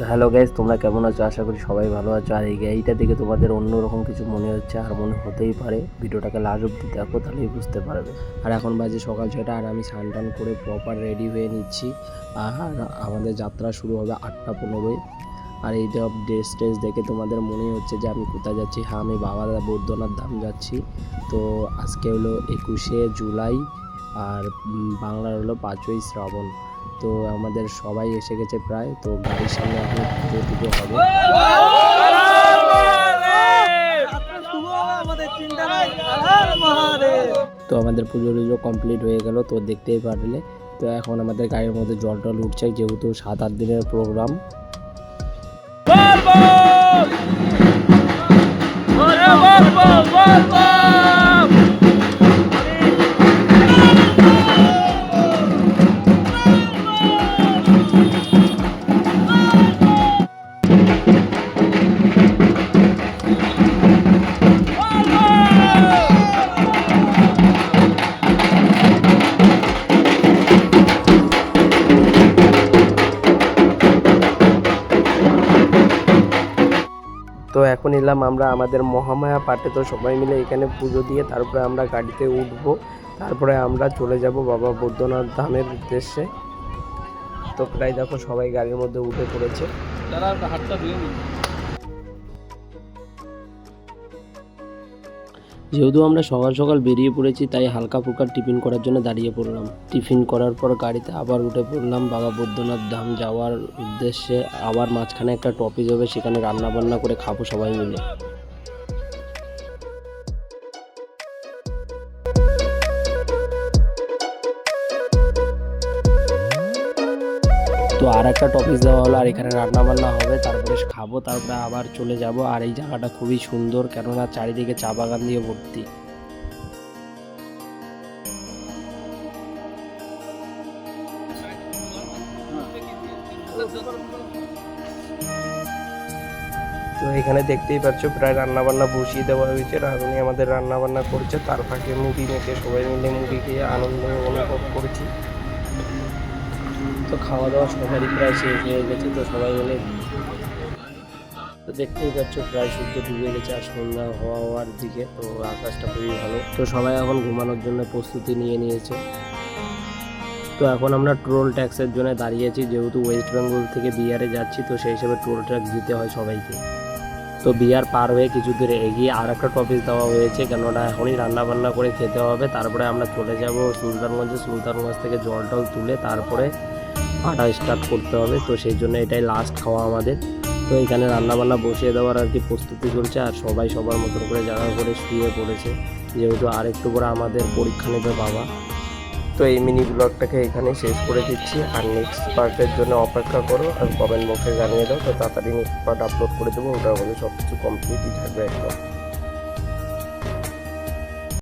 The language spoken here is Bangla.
তো হ্যালো গাইস, তোমরা কেমন আছো? আশা করি সবাই ভালো আছো। আর এই গাড়িটা দেখে তোমাদের অন্যরকম কিছু মনে হচ্ছে, আর মনে হতেই পারে। ভিডিওটাকে লাস্ট অবধি দেখো, তাহলেই বুঝতে পারবে। আর এখন বাজে সকাল 6টা, আর আমি স্নান টান করে প্রপার রেডি হয়ে নিচ্ছি। আর আমাদের যাত্রা শুরু হবে 8টা 15-এ। আর এইটা ড্রেস দেখে তোমাদের মনে হচ্ছে যে আমি কোথায় যাচ্ছি। হ্যাঁ, আমি বাবা বৈদ্যনাথ ধাম যাচ্ছি। তো আজকে হলো 21শে জুলাই, আর বাংলার হলো 5ই শ্রাবণ। তো আমাদের সবাই এসে গেছে প্রায়। তো গাড়ির সামনে এখন পুজো হবে। তো আমাদের পুজো টুজো কমপ্লিট হয়ে গেল, তো দেখতেই পারলে। তো এখন আমাদের গাড়ির মধ্যে জল টল উঠছে, যেহেতু 7-8 দিনের প্রোগ্রাম। তো এখন এলাম আমরা আমাদের মহামায়া পাটে। তো সবাই মিলে এখানে পুজো দিয়ে তারপরে আমরা গাড়িতে উঠবো। তারপরে আমরা চলে যাব বাবা বৈদ্যনাথ ধামের উদ্দেশ্যে। তো প্রায় দেখো সবাই গাড়ির মধ্যে উঠে পড়েছে। যেহেতু আমরা সকাল সকাল বেরিয়ে পড়েছি, তাই হালকা ফুলকা টিফিন করার জন্য দাঁড়িয়ে পড়লাম। টিফিন করার পর গাড়িতে আবার উঠে পড়লাম বাবা বৈদ্যনাথ ধাম যাওয়ার উদ্দেশ্যে। আবার মাঝখানে একটা টপিক হবে, সেখানে রান্না বান্না করে খাবো সবাই মিলে। তো আর একটা টপিক দেওয়া হলো, আর এখানে রান্না বান্না হবে, তারপরে খাবো, তারপরে আবার চলে যাব। আর এই জায়গাটা খুবই সুন্দর, কেননা চারিদিকে চা বাগান দিয়ে ভর্তি। তো এখানে দেখতেই পাচ্ছ প্রায় রান্না বান্না বসিয়ে দেওয়া হয়েছে। রাঁধুনি আমাদের রান্না বান্না করছে, তার ফাঁকে মুড়ি মেখে সবাই মিলে মুড়ি খেয়ে আনন্দ অনুভব করছি। তো খাওয়া দাওয়া সবারই প্রায় শেষ হয়ে গেছে। তো সবাই মিলে তো দেখতেই পাচ্ছ প্রায় সূর্য ডুবে গেছে আর সন্ধ্যা হওয়ার দিকে। তো আকাশটা খুবই ভালো। তো সবাই এখন ঘুমানোর জন্য প্রস্তুতি নিয়ে নিয়েছে। তো এখন আমরা টোল ট্যাক্সের জন্য দাঁড়িয়েছি, যেহেতু ওয়েস্ট বেঙ্গল থেকে বিহারে যাচ্ছি। তো সেই হিসেবে টোল ট্যাক্স দিতে হয় সবাইকে। তো বিহার পার হয়ে কিছু দূরে এগিয়ে আর একটা টপিক দেওয়া হয়েছে, কেননা এখনই রান্না বান্না করে খেতে হবে। তারপরে আমরা চলে যাব সুলতানগঞ্জে। সুলতানগঞ্জ থেকে জল টল তুলে তারপরে হাঁটা স্টার্ট করতে হবে। তো সেই জন্য এটাই লাস্ট খাওয়া আমাদের। তো এখানে রান্নাবান্না বসিয়ে দেওয়ার আর কি প্রস্তুতি চলছে, আর সবাই সবার মতন করে জায়গা করে শুয়ে পড়েছে, যেহেতু আর একটু করে আমাদের পরীক্ষা নেবে বাবা। তো এই মিনি ব্লগটাকে এখানে শেষ করে দিচ্ছি। আর নেক্সট পার্টের জন্য অপেক্ষা করো, আর কমেন্ট বক্সে জানিয়ে দাও। তো তাড়াতাড়ি নেক্সট পার্ট আপলোড করে দেবো, ওটা হলে সব কিছু কমপ্লিটই থাকবে একদম।